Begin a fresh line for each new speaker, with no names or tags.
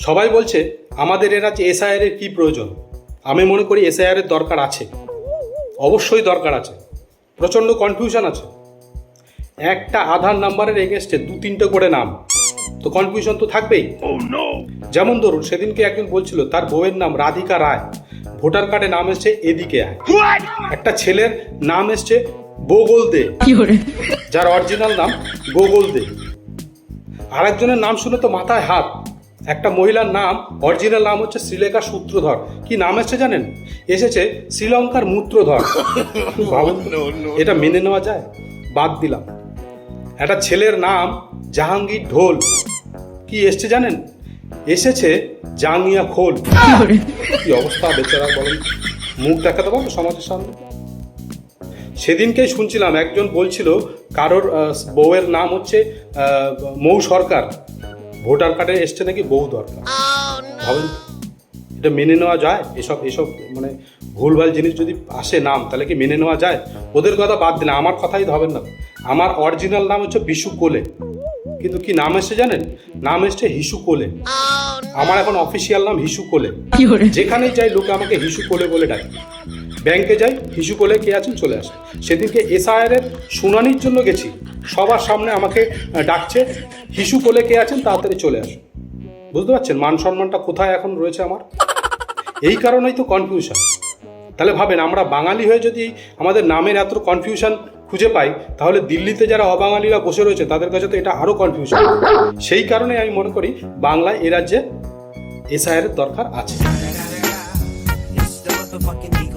সবাই বলছে আমাদের এ রাজ্যে এসআইআর এর কি প্রয়োজন। আমি মনে করি এসআইআর এর দরকার আছে, অবশ্যই দরকার আছে। প্রচণ্ড কনফিউশন আছে। একটা আধার নাম্বারের এগেনস্টে 2-3টে করে নাম, তো কনফিউশন তো থাকবেই। যেমন ধরুন সেদিনকে একজন বলছিল তার বউয়ের নাম রাধিকা রায়, ভোটার কার্ডে নাম এসছে এদিকে আয়। একটা ছেলের নাম এসছে বগল দে, যার অরিজিনাল নাম বগল দে। আর একজনের নাম শুনে তো মাথায় হাত। একটা মহিলার নাম অরিজিনাল নাম হচ্ছে শ্রীলেখা সূত্রধর। কি নাম এসেছে জানেন? এসেছে শ্রীলঙ্কার মূত্রধর। ভাবুন এটা মেনে নেওয়া যায়? বাদ দিলাম। একটা ছেলের নাম জাহাঙ্গীর ঢোল। কি এসছে জানেন? এসেছে জাঙ্গিয়া খোল। কি অবস্থা বেচারা, বলেন। মুখ দেখাতে পারবো সমাজের সামনে? সেদিনকেই শুনছিলাম একজন বলছিল কারোর বউয়ের নাম হচ্ছে মৌ সরকার, ভোটার কার্ডে এসছে নাকি বউ দরকার। ভাবেন এটা মেনে নেওয়া যায়? এসব মানে ভুলভাল জিনিস যদি আসে নাম, তাহলে কি মেনে নেওয়া যায়? ওদের কথা বাদ দিন, আমার কথাই ধরবেন না। আমার অরিজিনাল নাম হচ্ছে বিশু কোলে, কিন্তু কি নাম এসছে জানেন? নাম এসছে হিসু কোলে। আমার এখন অফিসিয়াল নাম হিসু কোলে। যেখানেই যাই লোকে আমাকে হিসু কোলে বলে ডাকে। ব্যাংকে যাই, হিসু কোলে কে আছেন চলে আসে। সেদিনকে এসআইআর এর শুনানির জন্য গেছি, সবার সামনে আমাকে ডাকছে হিসু কোলে কে আছেন তাড়াতাড়ি চলে আসুন। বুঝতে পারছেন মান সম্মানটা কোথায় এখন রয়েছে আমার? এই কারণেই তো কনফিউশন। তাহলে ভাবেন আমরা বাঙালি হয়ে যদি আমাদের নামের এত কনফিউশন খুঁজে পাই, তাহলে দিল্লিতে যারা অবাঙালিরা বসে রয়েছে তাদের কাছে তো এটা আরও কনফিউশন। সেই কারণে আমি মনে করি বাংলায় এ রাজ্যে এসআইআর এর দরকার আছে।